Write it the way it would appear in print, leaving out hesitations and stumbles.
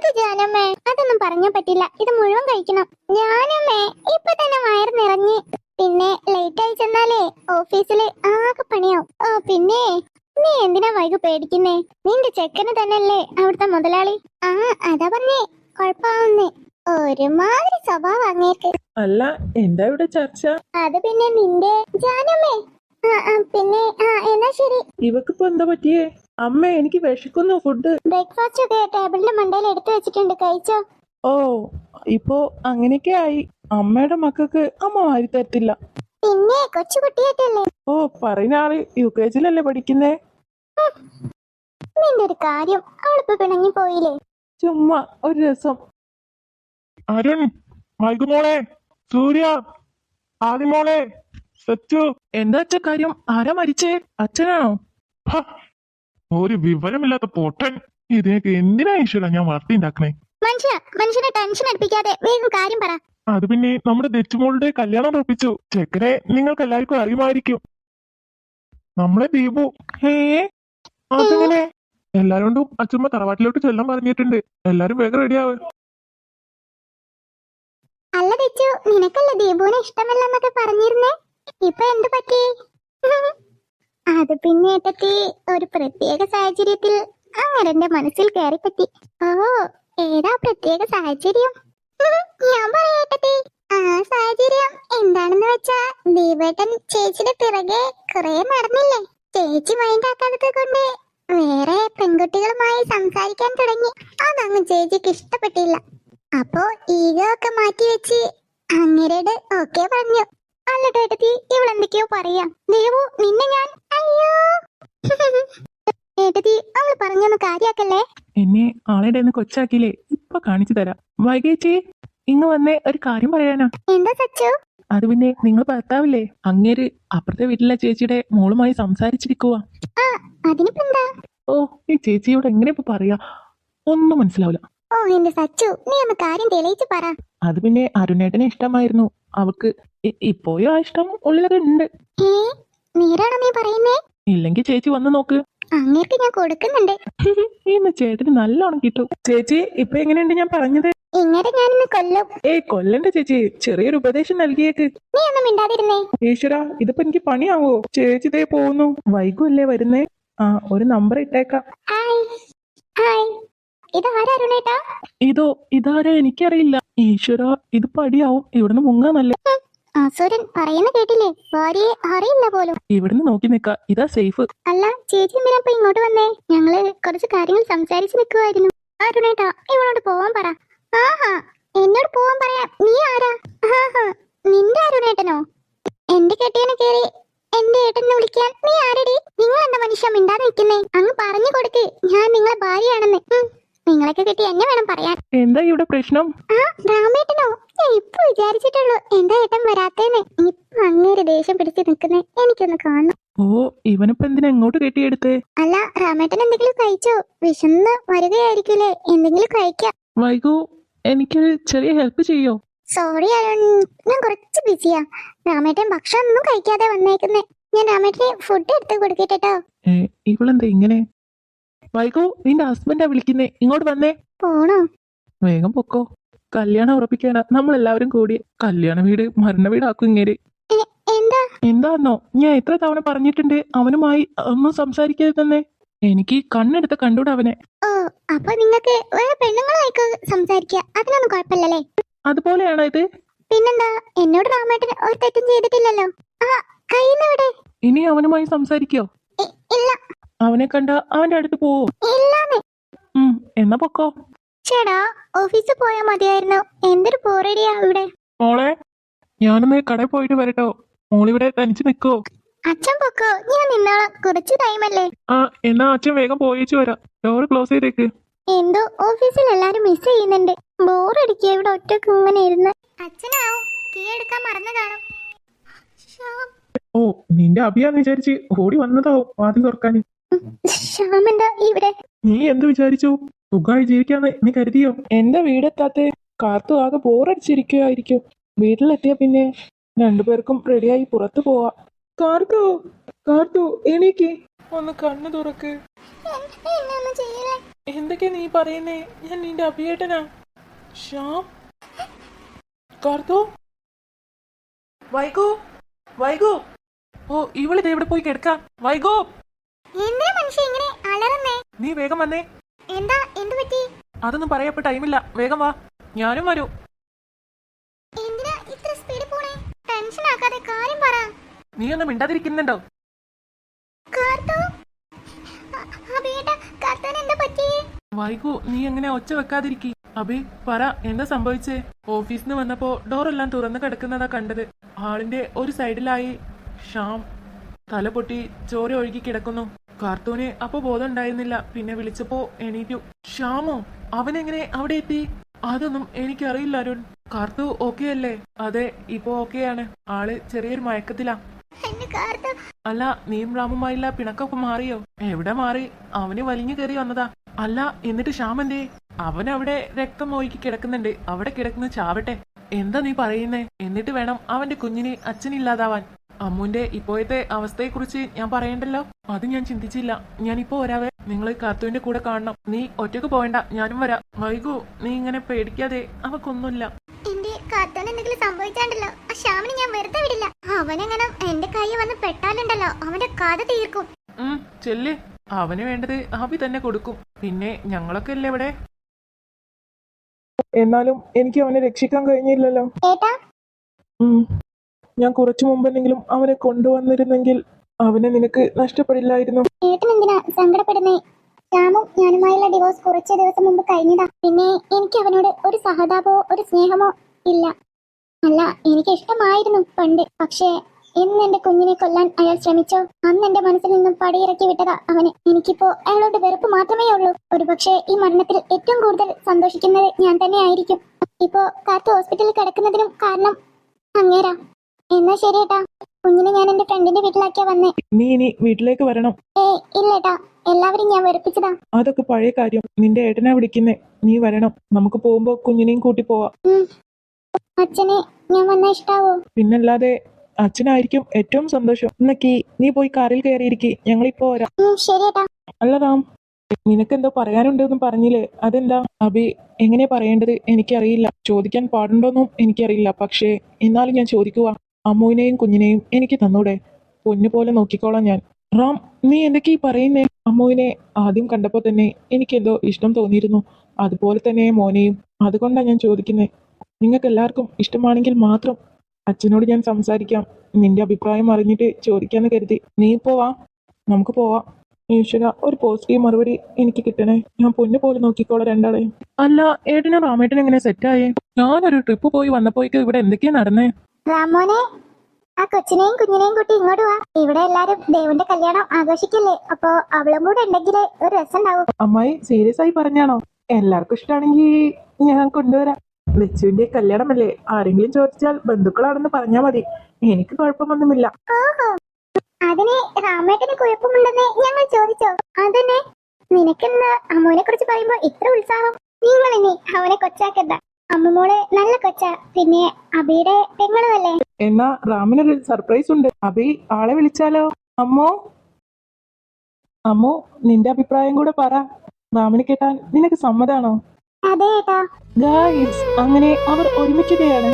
എന്ത് ജാനമ്മേ, അതൊന്നും പറഞ്ഞാ പറ്റില്ല. ഇത് മുഴുവൻ കഴിക്കണം. ജാനമ്മേ, ഇപ്പൊ തന്നെ വയറ് നിറഞ്ഞ്. പിന്നെ ലേറ്റ് ആയി ചെന്നാലേ ഓഫീസില് ആകെ പണിയാവും. ഓ പിന്നെ നീ എന്തിനാ വൈകു പേടിക്കുന്നേ? നിന്റെ ചെക്കന് തന്നെയല്ലേ അവിടുത്തെ മുതലാളി. ആ അതാ പറഞ്ഞേ, കൊഴപ്പാവുന്നേ. ഒരുമാതിരി സ്വഭാവം അങ്ങേക്ക്. അല്ല, എന്താ ഇവിടെ ചർച്ച? അത് പിന്നെ നിന്റെ ജാനമ്മേ. പിന്നെ എന്നാ ശരി. ഇവക്കിപ്പോ എന്താ പറ്റിയേ? അമ്മ, എനിക്ക് വിശക്കുന്നു. ഫുഡ് ബ്രേക്ക്ഫാസ്റ്റ് ഒക്കെ ടേബിളിന്റെ മണ്ടയിൽ എടുത്തു വെച്ചിട്ടുണ്ട്, കഴിച്ചോ? ഓ, ഇപ്പോ അങ്ങനെയൊക്കെ ആയി. അമ്മയുടെ മക്കൾക്ക് അമ്മ വാരി തരത്തില്ല. പിന്നെ കൊച്ചു കുട്ടിയായിട്ടല്ലേ. ഓ, പറയുന്ന ആള് UKG-ലല്ലേ പഠിക്കുന്നേ? നിന്റെ ഒരു കാര്യം, അവളിപ്പോ പിണങ്ങി പോയില്ലേ? ചുമ്മാ ഒരു രസം. അരുൺ, മൈകുമോളെ, സൂര്യ, ആദിമോളെ, സച്ചു. എന്താ അച്ഛ കാര്യം? ആരാ മരിച്ചേ? അച്ഛനാണോ? ഹ, ഒരു വിവരമില്ലാത്ത പൊട്ടൻ. ഇതിനൊക്കെ എന്തിനാ ഈശ്വര ഞാൻ വളർത്തിണ്ടാക്കണേ? മനുഷ്യനെ ടെൻഷൻ അടുപ്പിക്കാതെ വേഗം കാര്യം പറ. അത് പിന്നെ നമ്മുടെ ദച്ചുമോളുടെ കല്യാണം ഉറപ്പിച്ചു. ചെക്കനെ നിങ്ങൾക്ക് എല്ലാവർക്കും അറിയുമായിരിക്കും. നമ്മളെ ദീപു. അതെങ്ങനെ? എല്ലാരോണ്ടും അച്ഛമ്മ തറവാട്ടിലോട്ട് ചെല്ലാൻ പറഞ്ഞിട്ടുണ്ട്. എല്ലാരും വേഗം റെഡിയാവ്. അല്ല തെച്ചു, നിനക്കല്ലേ ദീപുവിനെ ഇഷ്ടമല്ലെന്നൊക്കെ പറഞ്ഞിരുന്നേ? ഇപ്പൊ എന്ത് പറ്റി? അത് പിന്നെ ഏട്ടത്തി, ഒരു പ്രത്യേക സാഹചര്യത്തിൽ അങ്ങനെ എന്റെ മനസ്സിൽ കയറി പറ്റി. ഓ, ഏതാ പ്രത്യേക സാഹചര്യം? ഞാൻ പറയട്ടെ. ആ സാഹചര്യം എന്താണെന്ന് വെച്ചാ, ദീപേട്ടൻ ചേച്ചിയുടെ പിറകെ കുറെ നടന്നില്ലേ. ചേച്ചി മൈൻഡാക്കാത്തത് കൊണ്ട് വേറെ പെൺകുട്ടികളുമായി സംസാരിക്കാൻ തുടങ്ങി. അതങ്ങ് ചേച്ചിക്ക് ഇഷ്ടപ്പെട്ടില്ല. അപ്പോ ഈഗോ ഒക്കെ മാറ്റി വെച്ച് അങ്ങേരോട് ഓക്കെ പറഞ്ഞു. അല്ല ഏട്ടത്തി, ഇവളെന്തൊക്കെയോ പറയാ. ദേവു, നിന്നെ ഞാൻ അയ്യോ. ഏട്ടത്തി, അവള് പറഞ്ഞൊന്ന് കാര്യാക്കല്ലേ. എന്നെ ആളുടെ കൊച്ചാക്കിയില്ലേ? ഇപ്പൊ കാണിച്ചു തരാം. വൈകേച്ചി, ഇങ്ങ് വന്നേ, ഒരു കാര്യം പറയാനാ. എന്താ സച്ചു? അത് പിന്നെ നിങ്ങൾ ഭർത്താവില്ലേ, അങ്ങേര് അപ്പുറത്തെ വീട്ടിലെ ചേച്ചിയുടെ മോളുമായി സംസാരിച്ചിരിക്കുവാ. അതിനിപ്പോ എന്താ? ഓ, ഈ ചേച്ചിയോട് എങ്ങനെ ഇപ്പൊ പറയാ? ഒന്നും മനസ്സിലാവില്ല. ഓ എന്റെ സച്ചു, നീ ഒന്ന് കാര്യം തെളിയിച്ച് പറ. അത് പിന്നെ അരുണേട്ടനെ ഇഷ്ടമായിരുന്നു അവക്ക്. ഇപ്പോഴും ആ ഇഷ്ടം ഉള്ളിലൊക്കെ ഉണ്ട്. നേരാണോ നീ പറയുന്നേ? ഇല്ലെങ്കിൽ ചേച്ചി വന്ന് നോക്ക്. അങ്ങേർക്ക് ഞാൻ കൊടുക്കുന്നുണ്ട്. ഇന്ന് ചേട്ടന് നല്ലോണം കിട്ടും. ചേച്ചി, ഇപ്പൊ എങ്ങനെയുണ്ട് ഞാൻ പറഞ്ഞത്? ഇങ്ങനെ ഞാനിന്ന് കൊല്ലും. കൊല്ലണ്ട ചേച്ചി, ചെറിയൊരു ഉപദേശം നൽകിയേക്ക്. നീ ഒന്നും മിണ്ടാതിരുന്നേ. ഈശ്വരാ, ഇതിപ്പോ എനിക്ക് പണിയാവോ? ചേച്ചി ദേ പോകുന്നു. വൈകുമല്ലേ വരുന്നേ? ഒരു നമ്പർ ഇട്ടേക്കാം. ഹായ് ഹായ്, ഇതാരാ അരുണേട്ടാ? ഇതാരാ എനിക്കറിയില്ല. ഈശ്വരാ, ഇത് പടിയാവും. ഇവിടുന്ന് മുങ്ങാന്നല്ലേ? അസുരൻ പറയുന്ന കേട്ടില്ലേ? ഭാര്യയെ അറിയില്ല പോലും. ഇവിടുന്ന് നോക്കി നിക്ക, ഇതാ സേഫ്. അല്ല ചേച്ചി എന്തിനാ ഇപ്പൊ ഇങ്ങോട്ട് വന്നേ? ഞങ്ങള് കുറച്ച് കാര്യങ്ങൾ സംസാരിച്ച് നിൽക്കുമായിരുന്നു. അരുണേട്ടാ, ഇവളോട് പോവാൻ പറ. ആഹാ, എന്നോട് പോവാൻ പറയാൻ നീ ആരാ? ആഹാ, നിന്റെ അരുണേട്ടനോ? എന്റെ കെട്ടിയനെ കേറി എന്റെ ഏട്ടനെ വിളിക്കാൻ നീ ആരടി? നിങ്ങൾ എന്താ മനുഷ്യ മിണ്ടാതെ നിൽക്കുന്നേ? അങ്ങ് പറഞ്ഞു കൊടുക്ക് ഞാൻ നിങ്ങളെ ഭാര്യയാണെന്ന്. നിങ്ങളൊക്കെ കിട്ടി എന്നെ വേണം പറയാൻ. എന്താ ഇവിടെ പ്രശ്നം? രാമേട്ടനോ? ഞാൻ ഇപ്പൊ വിചാരിച്ചിട്ടുള്ളൂ എന്താ ഏട്ടൻ വരാത്തേന്ന്. ഇപ്പൊ അങ്ങേര് ദേഷ്യം പിടിച്ച് നിൽക്കുന്നേ എനിക്കൊന്ന് കാണണം. ഓ, ഇവനിപ്പോ എന്തിനാ എങ്ങോട്ട് കെട്ടിയെടുത്തേ? അല്ല, രാമേട്ടൻ എന്തെങ്കിലും കഴിച്ചോ? വിശന്ന് വരികയായിരിക്കില്ലേ, എന്തെങ്കിലും കഴിക്കാം. വൈകു, എനിക്കൊരു ചെറിയ ഹെൽപ്പ് ചെയ്യോ? സോറി അരുൺ, ഞാൻ കുറച്ച് ബിസിയാ. രാമേട്ടൻ ഭക്ഷണം ഒന്നും കഴിക്കാതെ വന്നേക്കുന്നേ. ഞാൻ രാമേട്ടനെ ഫുഡ് എടുത്ത് കൊടുക്കട്ടോ. ഇവളെന്താ ഇങ്ങനെ? വൈകു, നിന്റെ ഹസ്ബൻഡാ വിളിക്കുന്നേ, ഇങ്ങോട്ട് വന്നേ. പോണോ? വേഗം പൊക്കോ. കല്യാണം ഉറപ്പിക്കാനാ നമ്മളെല്ലാവരും കൂടി. കല്യാണ വീട് മരണ വീടാക്കും ഇങ്ങനെ. എന്താന്നോ, ഞാൻ എത്ര തവണ പറഞ്ഞിട്ടുണ്ട് അവനുമായി ഒന്നും സംസാരിക്കരുത് തന്നെ. എനിക്ക് കണ്ണെടുത്ത് കണ്ടൂടെ അവനെ. ഓ, അപ്പൊ നിങ്ങൾക്ക് വേറെ പെണ്ണുങ്ങളായിക്കോ സംസാരിക്കുക, അതിനൊന്നും കുഴപ്പമില്ലല്ലേ? അതുപോലെയാണോ ഇത്? പിന്നെന്താ, എന്നോട് രാമേട്ടൻ ഒരു തെറ്റും ചെയ്തിട്ടില്ലല്ലോ. കൈന്നവിടെ. ഇനി അവനുമായി സംസാരിക്കോ? ഇല്ല. അവനെ കണ്ട അവന്റെ അടുത്ത് പോവോ? ഇല്ലാന്ന്. എന്നാ പൊക്കോ. ചേടാ, ഓഫീസിൽ പോയാ മതിയായിരുന്നു. എന്തൊരു പോറടിയാ ഇവിടെ. മോളെ, ഞാനൊന്ന് കടയിൽ പോയിട്ട് വരട്ടോ. മോളിവിടെ തനിച്ച് നിക്കോ? അച്ഛൻ പൊക്കോ, ഞാൻ നിന്നോളാം. കുറച്ച് ടൈമല്ലേ. എന്നാ അച്ഛൻ വേഗം പോയേച്ചു വരാം. ഡോർ ക്ലോസ് ചെയ്തേക്ക്. എന്തോ ഓഫീസിൽ എല്ലാരും മിസ് ചെയ്യുന്നുണ്ട്. ബോറടിക്കുക ഇവിടെ ഒറ്റക്ക് ഇങ്ങനെ ഇരുന്ന്. അച്ഛനാവും കീ എടുക്കാൻ മറന്നു കാണും. ഓ, നിന്റെ അഭിയാന്ന് വിചാരിച്ച് ഓടി വന്നതാവും വാതിൽ തുറക്കാൻ. ശ്യാമെന്താ ഇവിടെ? നീ എന്ത് വിചാരിച്ചു? സുഖമായി ജീവിക്കാന്ന് നീ കരുതിയോ? എന്റെ വീടെത്താത്തെ കാർത്തു ആകെ ബോറടിച്ചിരിക്കുകയായിരിക്കും. വീട്ടിലെത്തിയ പിന്നെ രണ്ടുപേർക്കും റെഡിയായി പുറത്തു പോവാ. കാർത്തു, എണീക്ക്, ഒന്ന് കണ്ണു തുറക്ക്. എന്തൊക്കെയാ നീ പറയുന്നേ? ഞാൻ നിന്റെ അഭിയേട്ടനാ. ശ്യാം. കാർത്തു. വൈകു. വൈകു. ഓ, ഇവളിത് എവിടെ പോയി കിടക്കാം? വൈകു, എന്താ മനുഷ്യ ഇങ്ങനെ അലറുന്നേ? നീ വേഗം വന്നേ. എന്താ, എന്ത് പറ്റി? അതൊന്നും പറയപ്പോ ടൈമില്ല, വേഗം വാ. ഞാനും വരൂ. എന്തിനാ ഇത്ര സ്പീഡിൽ പോണേ? ടെൻഷൻ ആക്കാതെ കാര്യം പറ. നീ ഒന്നും മിണ്ടാതിരിക്കുന്നുണ്ടോ? കാർത്തു, അബിയേട്ടാ, കാർത്തുവിന് എന്താ പറ്റിയേ? വൈകു, നീ എങ്ങനെ ഒച്ച വെക്കാതിരിക്കി? അബി, പറ, എന്താ സംഭവിച്ചേ? ഓഫീസിൽ നിന്ന് വന്നപ്പോ ഡോറെല്ലാം തുറന്നു കിടക്കുന്നതാ കണ്ടത്. ഹാളിന്റെ ഒരു സൈഡിലായി ശ്യാം തല പൊട്ടി ചോര ഒഴുകി കിടക്കുന്നു. കാർത്തൂന് അപ്പൊ ബോധം ഉണ്ടായിരുന്നില്ല. പിന്നെ വിളിച്ചപ്പോ എണീറ്റു. ശ്യാമോ? അവനെങ്ങനെ അവിടെ എത്തി? അതൊന്നും എനിക്കറിയില്ല അരുൺ. കാർത്തു ഓക്കെ അല്ലേ? അതെ, ഇപ്പൊ ഓക്കെയാണ്. ആള് ചെറിയൊരു മയക്കത്തിലാ. എന്റെ കാർത്തു. അല്ല, നീയും റാമുമായില്ല പിണക്കൊക്കെ മാറിയോ? എവിടെ മാറി? അവന് വലിഞ്ഞു കയറി വന്നതാ. അല്ല, എന്നിട്ട് ശ്യാം എന്തേ? അവൻ അവിടെ രക്തം ഒഴുകി കിടക്കുന്നുണ്ട്. അവിടെ കിടക്കുന്ന ചാവട്ടെ. എന്താ നീ പറയുന്നേ? എന്നിട്ട് വേണം അവന്റെ കുഞ്ഞിന് അച്ഛനില്ലാതാവാൻ. അമ്മുന്റെ ഇപ്പോഴത്തെ അവസ്ഥയെക്കുറിച്ച് ഞാൻ പറയണ്ടല്ലോ. അത് ഞാൻ ചിന്തിച്ചില്ല. ഞാനിപ്പോ വരാവേ. നിങ്ങൾ കാർത്തുവിന്റെ കൂടെ കാണണം. നീ ഒറ്റക്ക് പോവേണ്ട, ഞാനും വരാം. വൈകു, നീ ഇങ്ങനെ പേടിക്കാതെ. അവക്കൊന്നുമില്ല. എന്റെ കാർത്തുവിന് എന്തെങ്കിലും സംഭവിച്ചാണ്ടല്ലോ, ആ ശ്യാമിനെ ഞാൻ വെറുതെ വിടില്ല. അവനെങ്ങനെ എന്റെ കൈ വന്ന് പെട്ടാലുണ്ടല്ലോ, അവന്റെ കഥ തീർക്കും. ചെല്ല്. അവന് വേണ്ടത് അഭി തന്നെ കൊടുക്കും. പിന്നെ ഞങ്ങളൊക്കെ അല്ലേ ഇവിടെ. എന്നാലും എനിക്ക് അവനെ രക്ഷിക്കാൻ കഴിഞ്ഞില്ലല്ലോ. ഏട്ടാ, ഞാൻ കുറച്ചു മുമ്പെന്തെങ്കിലും അവനെ കൊണ്ടുവന്നിരുന്നെങ്കിൽ അവനെ നിനക്ക് നഷ്ടപ്പെടില്ലായിരുന്നു. ഏട്ടൻ എന്തിനാ സങ്കടപ്പെടുന്നേ? ശ്യാമും ഞാനുമായുള്ള ഡിവോഴ്സ് കുറച്ച് ദിവസം മുമ്പ് കഴിഞ്ഞതാ. പിന്നെ എനിക്ക് അവനോട് ഒരു സഹതാപമോ ഒരു സ്നേഹമോ ഇല്ല. അല്ല, എനിക്ക് ഇഷ്ടമായിരുന്നു പണ്ട്. പക്ഷേ എന്ന് എന്റെ കുഞ്ഞിനെ കൊല്ലാൻ അയാൾ ശ്രമിച്ചോ, അന്ന് എന്റെ മനസ്സിൽ നിന്നും പടിയിറക്കി വിട്ടതാ അവന്. എനിക്കിപ്പോ അയാളോട് വെറുപ്പ് മാത്രമേ ഉള്ളൂ. ഒരുപക്ഷെ ഈ മരണത്തിൽ ഏറ്റവും കൂടുതൽ സന്തോഷിക്കുന്നത് ഞാൻ തന്നെ ആയിരിക്കും. ഇപ്പോ കാത്തു ഹോസ്പിറ്റലിൽ കിടക്കുന്നതിനും കാരണം അങ്ങേരാ. എന്നാ ശരിയേട്ടാ, കുഞ്ഞിനെ ഞാൻ എന്റെ ഫ്രണ്ടിന്റെ വീട്ടിലാക്കിയാ വന്നേ. നീ ഇനി വീട്ടിലേക്ക് വരണം. ഇല്ലേട്ടാ, എല്ലാവരും ഞാൻ വെറുപ്പിച്ചതാ. അതൊക്കെ പഴയ കാര്യം. നിന്റെ ഏട്ടനാ വിളിക്കുന്നേ. നീ വരണം. നമുക്ക് പോകുമ്പോ കുഞ്ഞിനെയും കൂട്ടി പോവാം. അച്ഛനെ ഞാൻ വന്നാ ഇഷ്ടാവോ? പിന്നല്ലാതെ, അച്ഛനായിരിക്കും ഏറ്റവും സന്തോഷം. എന്നൊക്കെ നീ പോയി കാറിൽ കയറിയിരിക്കെ, ഞങ്ങളിപ്പോ വരാം. ശരിയേട്ടാ. അല്ല റാം, നിനക്കെന്തോ പറയാനുണ്ടെന്ന് പറഞ്ഞില്ലേ? അതെന്താ? അബി, എങ്ങനെ പറയേണ്ടത് എനിക്കറിയില്ല. ചോദിക്കാൻ പാടുണ്ടോന്നും എനിക്കറിയില്ല. പക്ഷേ എന്നാലും ഞാൻ ചോദിക്കുക. അമ്മുവിനെയും കുഞ്ഞിനെയും എനിക്ക് തന്നൂടെ? പൊന്നുപോലെ നോക്കിക്കോളാം ഞാൻ. റാം, നീ എന്തൊക്കെയാ പറയുന്നേ? അമ്മുവിനെ ആദ്യം കണ്ടപ്പോ തന്നെ എനിക്കെന്തോ ഇഷ്ടം തോന്നിയിരുന്നു. അതുപോലെ തന്നെ മോനെയും. അതുകൊണ്ടാണ് ഞാൻ ചോദിക്കുന്നേ. നിങ്ങൾക്ക് എല്ലാവർക്കും ഇഷ്ടമാണെങ്കിൽ മാത്രം അച്ഛനോട് ഞാൻ സംസാരിക്കാം. നിന്റെ അഭിപ്രായം അറിഞ്ഞിട്ട് ചോദിക്കാന്ന് കരുതി. നീ ഇപ്പോ വാ, നമുക്ക് പോവാം. ഈശ്വര, ഒരു പോസിറ്റീവ് മറുപടി എനിക്ക് കിട്ടണേ. ഞാൻ പൊന്നു പോലെ നോക്കിക്കോളാം രണ്ടാളെയും. അല്ല, ഏട്ടനും റാമേട്ടനും എങ്ങനെ സെറ്റായേ? ഞാനൊരു ട്രിപ്പ് പോയി വന്നപ്പോഴേക്ക് ഇവിടെ എന്തൊക്കെയാ നടന്നേ? റാമോനെ, ആ കൊച്ചിനെയും കുഞ്ഞിനെയും കൂട്ടി ഇങ്ങോട്ട് വാ. ഇവിടെ എല്ലാരും ദേവന്റെ കല്യാണം ആഘോഷിക്കില്ലേ, അപ്പൊ അവളും കൂടെ ഉണ്ടെങ്കിൽ ഒരു രസം ഉണ്ടാവും. അമ്മായി സീരിയസ് ആയി പറഞ്ഞാണോ? എല്ലാവർക്കും ഇഷ്ടമാണെങ്കിൽ ഞാൻ കൊണ്ടുവരാം. ലച്ചുവിന്റെ കല്യാണമല്ലേ, ആരെങ്കിലും ചോദിച്ചാൽ ബന്ധുക്കളാണെന്ന് പറഞ്ഞാ മതി. എനിക്ക് കുഴപ്പമൊന്നുമില്ല. ഓഹോ, അതിന് രാമേട്ടന് കുഴപ്പമുണ്ടെന്ന് ഞങ്ങൾ ചോദിച്ചോ? അതന്നെ, നിനക്കെന്താ അമ്മുവിനെ കുറിച്ച് പറയുമ്പോ ഇത്ര ഉത്സാഹം? നിങ്ങൾ ഇനി അവനെ കൊച്ചാക്കണ്ട. അമ്മുമോള് നല്ല കൊച്ചാ. പിന്നെ അബിയുടെ പെങ്ങളുമല്ലേ. എന്നാ റാമിനൊരു സർപ്രൈസ് ഉണ്ട്. അബി, ആളെ വിളിച്ചാലോ? അമ്മോ, അമ്മോ, നിന്റെ അഭിപ്രായം കൂടെ പറ. റാമിനെ കേട്ടാൻ നിനക്ക് സമ്മതാണോ? അതെ ഏട്ടാ. ഗായ്സ്, അങ്ങനെ അവർ ഒരുമിക്കുകയാണ്.